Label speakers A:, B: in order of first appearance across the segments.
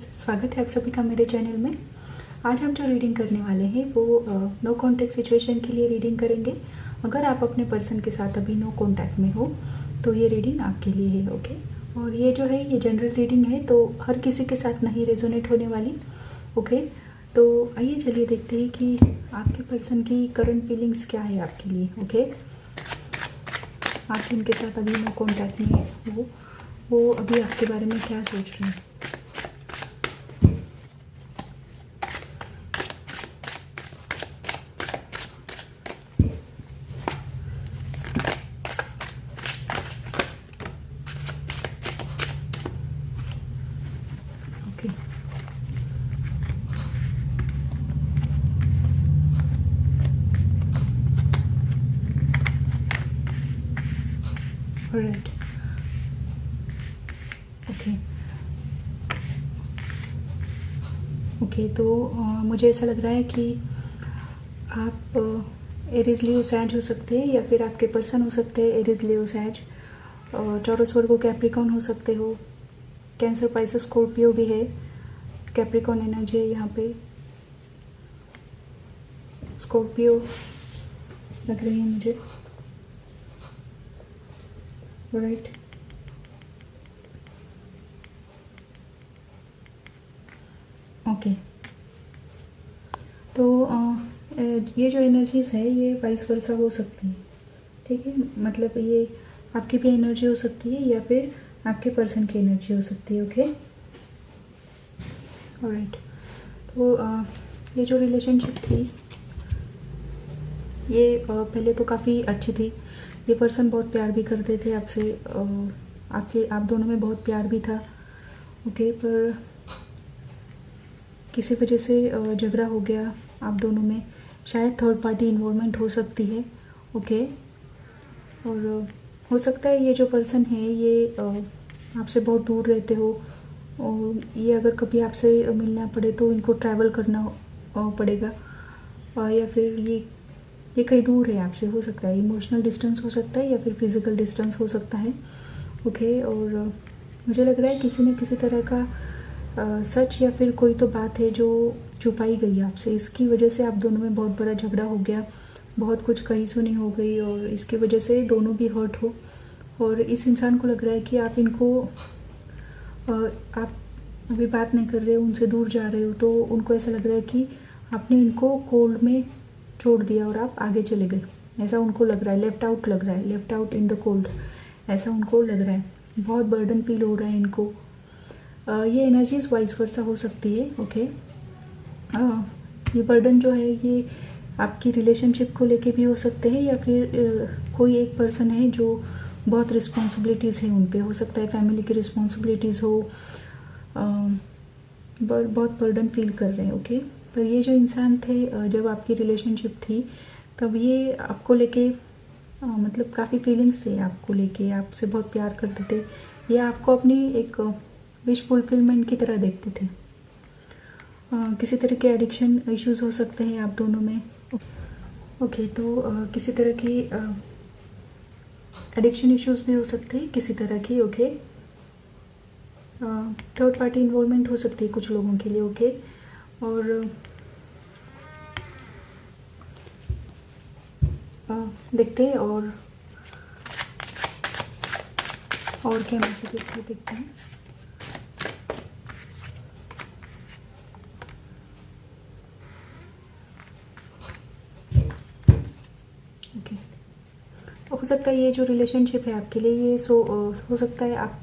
A: स्वागत है आप सभी का मेरे चैनल में। आज हम जो रीडिंग करने वाले हैं वो नो कॉन्टैक्ट सिचुएशन के लिए रीडिंग करेंगे। अगर आप अपने पर्सन के साथ अभी नो कॉन्टैक्ट में हो तो ये रीडिंग आपके लिए है, ओके। और ये जो है ये जनरल रीडिंग है, तो हर किसी के साथ नहीं रेजोनेट होने वाली, ओके। तो आइए चलिए देखते हैं कि आपके पर्सन की करंट फीलिंग्स क्या है आपके लिए, ओके। आप जिनके साथ अभी नो कॉन्टैक्ट में हो वो अभी आपके बारे में क्या सोच रहे हैं। Right, okay. तो मुझे ऐसा लग रहा है कि आप एरीज लियो सैज हो सकते हैं, या फिर आपके पर्सन हो सकते हैं एरीज लियो सैज, टॉरस वर्गो कैप्रिकॉन हो सकते हो, कैंसर पाइसेस स्कॉर्पियो भी है, कैप्रिकॉन एनर्जी है यहाँ पे, स्कॉर्पियो लग रही है मुझे, राइट। ओके, तो ये जो एनर्जीज है ये वाइस वर्सा हो सकती है, ठीक है। मतलब ये आपकी भी एनर्जी हो सकती है या फिर आपके पर्सन की एनर्जी हो सकती है, ओके। ऑलराइट, तो ये जो रिलेशनशिप थी ये पहले तो काफ़ी अच्छी थी। ये पर्सन बहुत प्यार भी करते थे आपसे, आप दोनों में बहुत प्यार भी था, ओके। पर किसी वजह से झगड़ा हो गया आप दोनों में, शायद थर्ड पार्टी इन्वॉल्वमेंट हो सकती है, ओके। और हो सकता है ये जो पर्सन है ये आपसे बहुत दूर रहते हो, और ये अगर कभी आपसे मिलना पड़े तो इनको ट्रैवल करना पड़ेगा, या फिर ये कहीं दूर है आपसे, हो सकता है इमोशनल डिस्टेंस हो सकता है या फिर फिज़िकल डिस्टेंस हो सकता है, ओके। और मुझे लग रहा है किसी न किसी तरह का सच या फिर कोई तो बात है जो छुपाई गई आपसे, इसकी वजह से आप दोनों में बहुत बड़ा झगड़ा हो गया, बहुत कुछ कही सुनी हो गई, और इसकी वजह से दोनों भी हर्ट हो। और इस इंसान को लग रहा है कि आप इनको आप अभी बात नहीं कर रहे हो, उनसे दूर जा रहे हो, तो उनको ऐसा लग रहा है कि आपने इनको कोल्ड में छोड़ दिया और आप आगे चले गए, ऐसा उनको लग रहा है। लेफ्ट आउट लग रहा है, left out in the cold, ऐसा उनको लग रहा है। बहुत बर्डन फील हो रहा है इनको। ये एनर्जीज वाइस वर्सा हो सकती है, ओके। ये बर्डन जो है ये आपकी रिलेशनशिप को लेके भी हो सकते हैं, या फिर कोई एक पर्सन है जो बहुत रिस्पॉन्सिबिलिटीज़ है उन पे, हो सकता है फैमिली की रिस्पॉन्सिबिलिटीज़ हो, बहुत बर्डन फील कर रहे हैं, ओके। पर ये जो इंसान थे जब आपकी रिलेशनशिप थी तब ये आपको लेके मतलब काफ़ी फीलिंग्स थे आपको लेके, आपसे बहुत प्यार करते थे, ये आपको अपनी एक विश फुलफिलमेंट की तरह देखते थे। किसी तरह के एडिक्शन इश्यूज हो सकते हैं आप दोनों में, ओके। तो किसी तरह की एडिक्शन इश्यूज भी हो सकते हैं किसी तरह की, ओके। थर्ड पार्टी इन्वॉल्वमेंट हो सकती है कुछ लोगों के लिए, ओके। और देखते हैं और क्या मैसेजेस है, देखते हैं। ओके, हो सकता है ये जो रिलेशनशिप है आपके लिए ये हो सकता है आप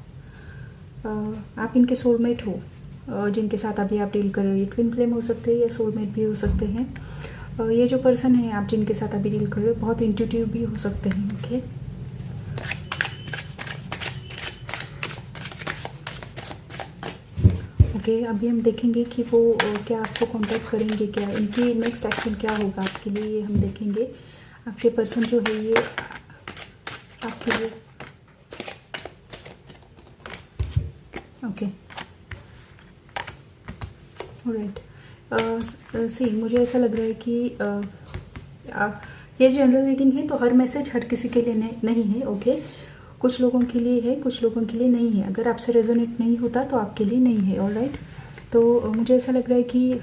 A: इनके सोलमेट हो, जिनके साथ अभी आप डील कर रहे हो। ये ट्विन फ्लेम हो सकते हैं या सोलमेट भी हो सकते हैं। ये जो पर्सन है आप जिनके साथ अभी डील कर रहे हो बहुत इंट्यूटिव भी हो सकते हैं, ओके। ओके, अभी हम देखेंगे कि वो क्या आपको कांटेक्ट करेंगे, क्या इनकी नेक्स्ट एक्शन क्या होगा आपके लिए, ये हम देखेंगे। आपके पर्सन जो है ये आपके लिए, ओके, ऑलराइट। सी मुझे ऐसा लग रहा है कि ये जनरल रीडिंग है, तो हर मैसेज हर किसी के लिए नहीं है, ओके। कुछ लोगों के लिए है, कुछ लोगों के लिए नहीं है। अगर आपसे रेजोनेट नहीं होता तो आपके लिए नहीं है, ऑलराइट। तो मुझे ऐसा लग रहा है कि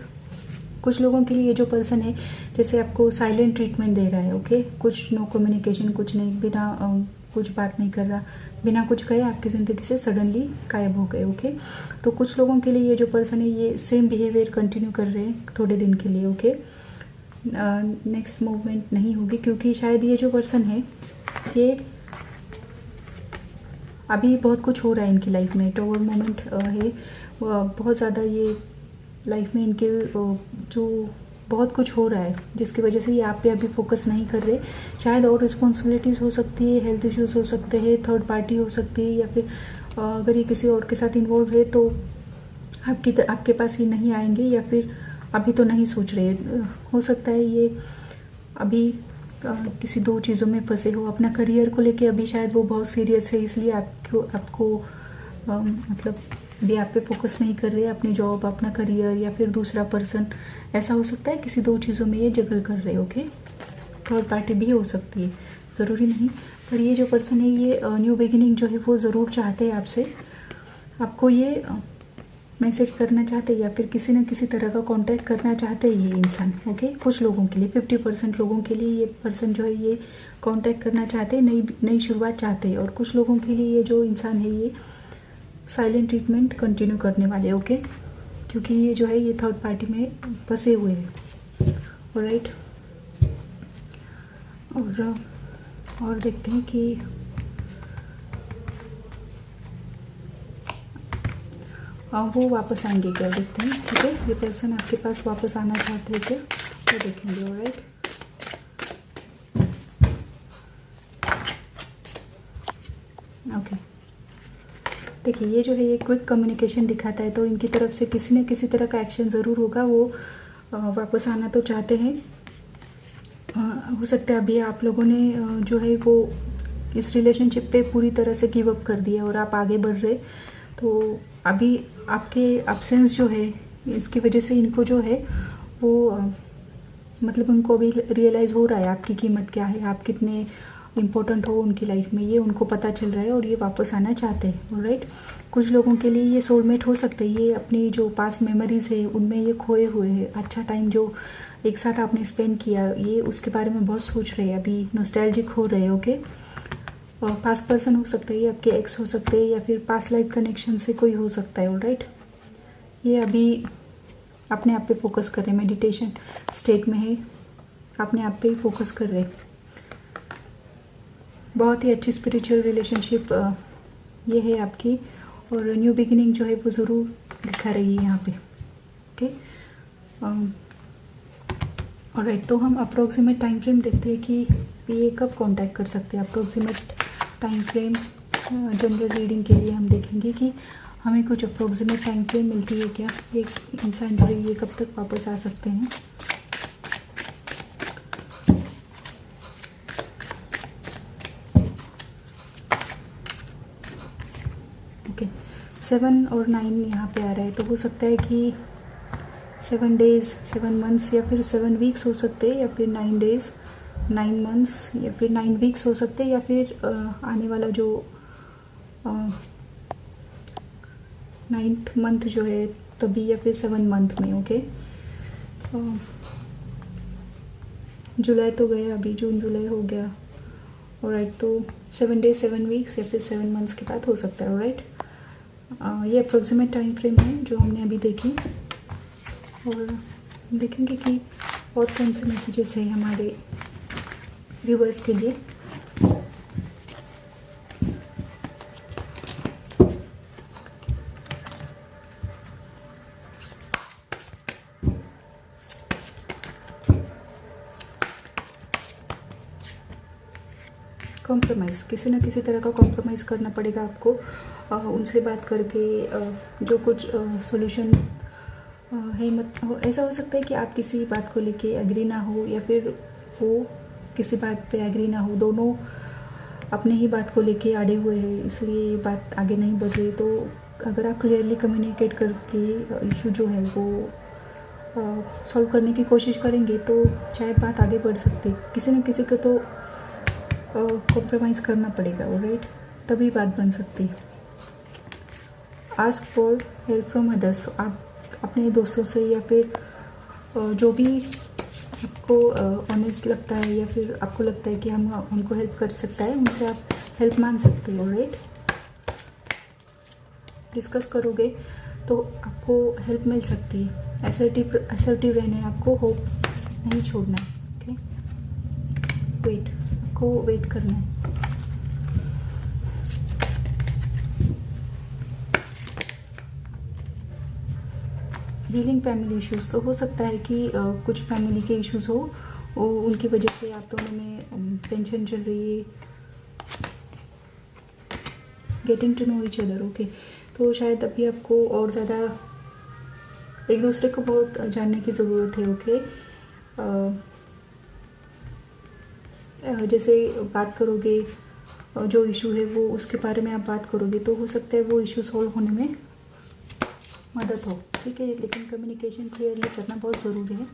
A: कुछ लोगों के लिए ये जो पर्सन है जैसे आपको साइलेंट ट्रीटमेंट दे रहा है, ओके। कुछ नो कम्युनिकेशन, कुछ नहीं, बिना कुछ बात नहीं कर रहा, बिना कुछ कहे आपकी ज़िंदगी से सडनली गायब हो गए, ओके। तो कुछ लोगों के लिए ये जो पर्सन है ये सेम बिहेवियर कंटिन्यू कर रहे हैं थोड़े दिन के लिए, ओके। नेक्स्ट मूवमेंट नहीं होगी क्योंकि शायद ये जो पर्सन है ये अभी बहुत कुछ हो रहा है इनकी लाइफ में, टॉवर मोमेंट है, बहुत ज़्यादा ये लाइफ में इनके जो बहुत कुछ हो रहा है जिसकी वजह से ये आप पे अभी फोकस नहीं कर रहे। शायद और रिस्पॉन्सिबिलिटीज़ हो सकती है, हेल्थ इश्यूज हो सकते हैं, थर्ड पार्टी हो सकती है, या फिर अगर ये किसी और के साथ इन्वॉल्व है तो आपके पास ये नहीं आएंगे, या फिर अभी तो नहीं सोच रहे। हो सकता है ये अभी किसी दो चीज़ों में फंसे हो। अपना करियर को लेके अभी शायद वो बहुत सीरियस है, इसलिए आपको मतलब भी आप पे फोकस नहीं कर रहे, अपनी जॉब, अपना करियर या फिर दूसरा पर्सन। ऐसा हो सकता है किसी दो चीज़ों में ये जगल कर रहे, ओके। थर्ड पार्टी भी हो सकती है, ज़रूरी नहीं। पर ये जो पर्सन है ये न्यू बिगिनिंग जो है वो ज़रूर चाहते हैं आपसे, आपको ये मैसेज करना चाहते हैं या फिर किसी न किसी तरह का कांटेक्ट करना चाहते हैं ये इंसान, ओके। कुछ लोगों के लिए 50% लोगों के लिए ये पर्सन जो है ये कांटेक्ट करना चाहते हैं, नई शुरुआत चाहते हैं। और कुछ लोगों के लिए ये जो इंसान है ये साइलेंट ट्रीटमेंट कंटिन्यू करने वाले, ओके। क्योंकि ये जो है ये थर्ड पार्टी में फंसे हुए हैं, ऑलराइट। और देखते हैं कि वो वापस आएंगे क्या, देखते हैं, ठीक है। ये पर्सन आपके पास वापस आना चाहते हैं क्या, वो देखेंगे, ऑलराइट। ओके, देखिए ये जो है ये क्विक कम्युनिकेशन दिखाता है, तो इनकी तरफ से किसी न किसी तरह का एक्शन ज़रूर होगा। वो वापस आना तो चाहते हैं। हो सकता है अभी आप लोगों ने जो है वो इस रिलेशनशिप पे पूरी तरह से गिव अप कर दिया और आप आगे बढ़ रहे। तो अभी आपके एब्सेंस जो है इसकी वजह से इनको जो है वो मतलब उनको अभी रियलाइज़ हो रहा है आपकी कीमत क्या है, आप कितने इम्पोर्टेंट हो उनकी लाइफ में, ये उनको पता चल रहा है और ये वापस आना चाहते हैं, ऑलराइट। कुछ लोगों के लिए ये सोलमेट हो सकते हैं, ये अपनी जो पास्ट मेमोरीज़ है उनमें ये खोए हुए हैं। अच्छा टाइम जो एक साथ आपने स्पेंड किया ये उसके बारे में बहुत सोच रहे हैं, अभी नॉस्टैल्जिक हो रहे हैं, ओके। और पास्ट पर्सन हो सकता है, ये आपके एक्स हो सकते हैं या फिर पास्ट लाइफ कनेक्शन से कोई हो सकता है, ऑलराइट। ये अभी अपने आप पे फोकस कर रहे हैं, मेडिटेशन स्टेट में है, अपने आप पे ही फोकस कर रहे हैं। बहुत ही अच्छी स्पिरिचुअल रिलेशनशिप ये है आपकी, और न्यू बिगिनिंग जो है वो ज़रूर दिखा रही है यहाँ पे, ओके। ऑलराइट, तो हम अप्रोक्सीमेट टाइम फ्रेम देखते हैं कि ये कब कांटेक्ट कर सकते हैं। Approximate time frame general reading के लिए हम देखेंगे कि हमें कुछ अप्रोक्सीमेट टाइम फ्रेम मिलती है क्या, एक इंसान जो है ये कब तक वापस आ सकते हैं। ओके, 7 और 9 यहाँ पे आ रहा है, तो हो सकता है कि 7 डेज़ 7 मंथ्स या फिर 7 वीक्स हो सकते हैं, या फिर 9 डेज़ 9 मंथ्स या फिर 9 वीक्स हो सकते हैं, या फिर आने वाला जो 9th मंथ जो है तभी, या फिर 7 मंथ में, ओके। जुलाई तो गया, अभी जून जुलाई हो गया, ऑलराइट। तो 7 डेज 7 वीक्स या फिर 7 मंथ्स के बाद हो सकता है, ऑलराइट। ये अप्रोक्सीमेट टाइम फ्रेम है जो हमने अभी देखी, और देखेंगे कि और कौन से मैसेजेस हैं हमारे व्यूवर्स के लिए। कॉम्प्रोमाइज़, किसी न किसी तरह का कॉम्प्रोमाइज़ करना पड़ेगा आपको, उनसे बात करके जो कुछ सॉल्यूशन है। मत ऐसा हो सकता है कि आप किसी बात को लेके एग्री ना हो, या फिर वो किसी बात पे एग्री ना हो, दोनों अपने ही बात को लेके अड़े हुए हैं, इसलिए ये बात आगे नहीं बढ़ रही। तो अगर आप क्लियरली कम्युनिकेट करके इशू जो है वो सॉल्व करने की कोशिश करेंगे तो शायद बात आगे बढ़ सकती है। किसी न किसी को तो कॉम्प्रोमाइज़ करना पड़ेगा, ऑलराइट, तभी बात बन सकती है। Ask for help from others, आप अपने दोस्तों से या फिर जो भी आपको ऑनेस्ट लगता है या फिर आपको लगता है कि हमको हेल्प कर सकता है, उनसे आप हेल्प मांग सकते हो, राइट। डिस्कस करोगे तो आपको हेल्प मिल सकती है। असर्टिव रहना है आपको, होप नहीं छोड़ना है, ओके। वेट, आपको वेट करना है। हीलिंग फैमिली इश्यूज़, तो हो सकता है कि कुछ फैमिली के इश्यूज़ हो, उनकी वजह से आप दोनों में टेंशन चल रही है। Getting to know each other, okay. तो शायद अभी आपको और ज़्यादा एक दूसरे को बहुत जानने की ज़रूरत है, ओके। जैसे बात करोगे, जो इशू है वो उसके बारे में आप बात करोगे तो हो सकता है वो इशू सॉल्व होने में मदद हो, ठीक है। लेकिन कम्युनिकेशन क्लियरली करना बहुत ज़रूरी है,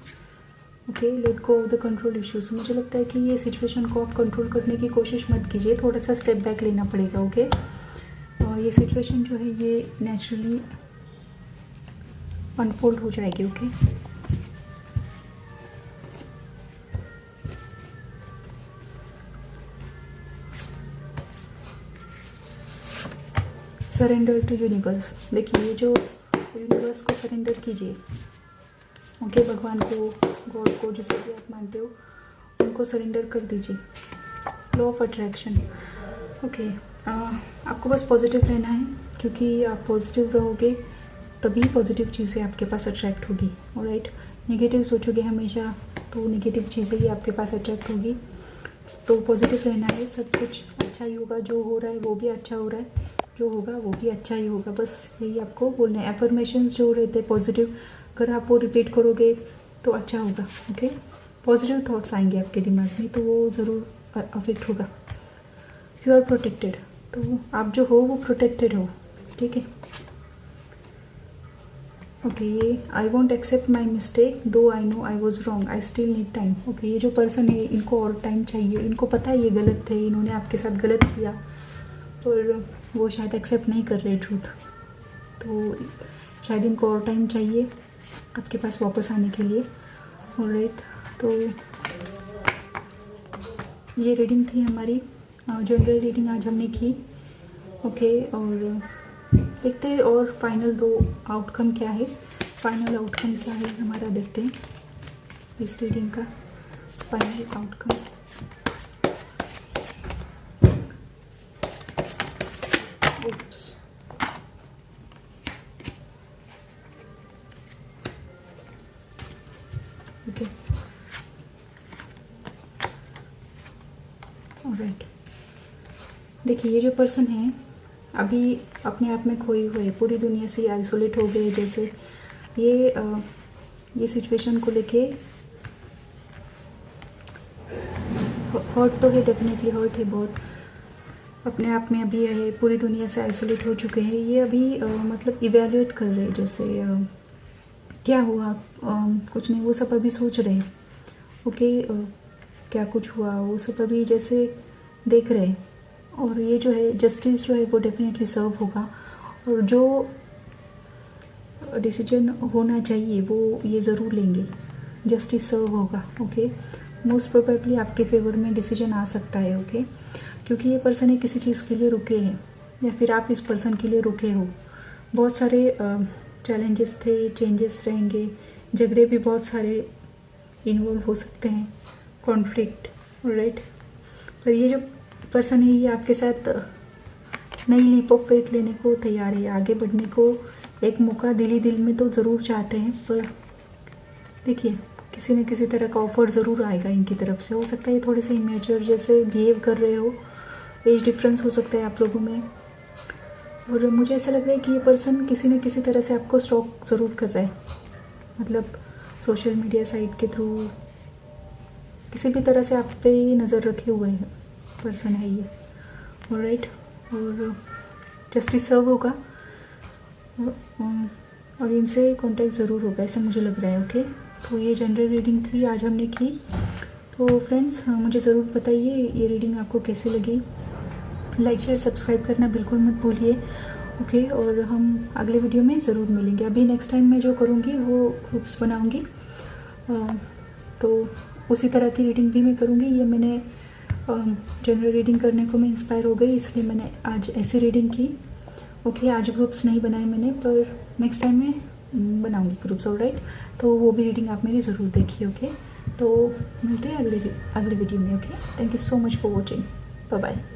A: okay. Let go of the control issues. मुझे लगता है कि ये सिचुएशन को आप कंट्रोल करने की कोशिश मत कीजिए, थोड़ा सा स्टेप बैक लेना पड़ेगा, ओके। और ये सिचुएशन जो है ये नेचुरली अनफोल्ड हो जाएगी, ओके। Surrender to universe. देखिए, ये जो यूनिवर्स को सरेंडर कीजिए, ओके। भगवान को, गॉड को, जिसे भी आप मानते हो, उनको सरेंडर कर दीजिए। Law of attraction, okay. आपको बस पॉजिटिव रहना है, क्योंकि आप पॉजिटिव रहोगे तभी पॉजिटिव चीज़ें आपके पास अट्रैक्ट होगी, ऑलराइट। नेगेटिव सोचोगे हमेशा तो नेगेटिव चीज़ें ही आपके पास अट्रैक्ट होगी। तो पॉजिटिव रहना है, सब कुछ अच्छा ही होगा, जो हो रहा है वो भी अच्छा हो रहा है, जो होगा वो भी अच्छा ही होगा, बस यही आपको बोलना है। एफर्मेशंस जो रहते हैं पॉजिटिव, अगर आप वो रिपीट करोगे तो अच्छा होगा, ओके। पॉजिटिव थॉट्स आएंगे आपके दिमाग में तो वो ज़रूर अफेक्ट होगा। यू आर प्रोटेक्टेड, तो आप जो हो वो प्रोटेक्टेड हो, ठीक है, ओके। ये I want accept my mistake though I know I was wrong I still need time, okay. ये जो पर्सन है इनको और टाइम चाहिए, इनको पता है ये गलत थे, इन्होंने आपके साथ गलत किया, और वो शायद एक्सेप्ट नहीं कर रहे ट्रूथ, तो शायद इनको और टाइम चाहिए आपके पास वापस आने के लिए, ऑलराइट। तो ये रीडिंग थी हमारी, जनरल रीडिंग आज हमने की, ओके। और देखते हैं और फाइनल दो आउटकम क्या है, फाइनल आउटकम क्या है हमारा, देखते हैं इस रीडिंग का final outcome. Oops, okay, alright. देखिए, ये जो पर्सन है अभी अपने आप में खोए हुए, पूरी दुनिया से आइसोलेट हो गए, जैसे ये सिचुएशन को लेके हर्ट तो है, डेफिनेटली हर्ट है बहुत, अपने आप में अभी है, पूरी दुनिया से आइसोलेट हो चुके हैं। ये अभी मतलब इवेल्युएट कर रहे हैं, जैसे क्या हुआ, कुछ नहीं, वो सब अभी सोच रहे हैं, ओके। क्या कुछ हुआ वो सब अभी जैसे देख रहे हैं, और ये जो है जस्टिस जो है वो डेफिनेटली सर्व होगा, और जो डिसीजन होना चाहिए वो ये ज़रूर लेंगे, जस्टिस सर्व होगा, ओके। मोस्ट प्रोबेबली आपके फेवर में डिसीजन आ सकता है, ओके, क्योंकि ये पर्सन है किसी चीज़ के लिए रुके हैं, या फिर आप इस पर्सन के लिए रुके हो। बहुत सारे चैलेंजेस थे, चेंजेस रहेंगे, झगड़े भी बहुत सारे इन्वॉल्व हो सकते हैं, कॉन्फ्लिक्ट, राइट। पर ये जो पर्सन है ये आपके साथ नई लीप ऑफ फेथ लेने को तैयार है, आगे बढ़ने को एक मौका दिल में तो ज़रूर चाहते हैं, पर देखिए किसी न किसी तरह का ऑफर ज़रूर आएगा इनकी तरफ से। हो सकता है थोड़े से इमेच्योर जैसे बिहेव कर रहे हो, एज डिफरेंस हो सकता है आप लोगों में, और मुझे ऐसा लग रहा है कि ये पर्सन किसी न किसी तरह से आपको स्टॉक ज़रूर कर रहा है, मतलब सोशल मीडिया साइट के थ्रू किसी भी तरह से आप पे नज़र रखे हुए है पर्सन है ये, ऑलराइट। और जस्टिस सर्व होगा, और इनसे कांटेक्ट ज़रूर होगा, ऐसा मुझे लग रहा है, ओके। तो ये जनरल रीडिंग थी आज हमने की। तो फ्रेंड्स मुझे ज़रूर बताइए ये रीडिंग आपको कैसे लगी, लाइक शेयर सब्सक्राइब करना बिल्कुल मत भूलिए, ओके। और हम अगले वीडियो में ज़रूर मिलेंगे। अभी नेक्स्ट टाइम मैं जो करूँगी वो ग्रुप्स बनाऊँगी, तो उसी तरह की रीडिंग भी मैं करूँगी। ये मैंने जनरल रीडिंग करने को मैं इंस्पायर हो गई, इसलिए मैंने आज ऐसी रीडिंग की। ओके, आज ग्रुप्स नहीं बनाए मैंने, पर नेक्स्ट टाइम मैं बनाऊँगी ग्रुप्स। ऑलराइट, तो वो भी रीडिंग आप मेरी ज़रूर देखिए। ओके, तो मिलते हैं अगले वीडियो में। Okay, thank you so much for watching. Bye bye.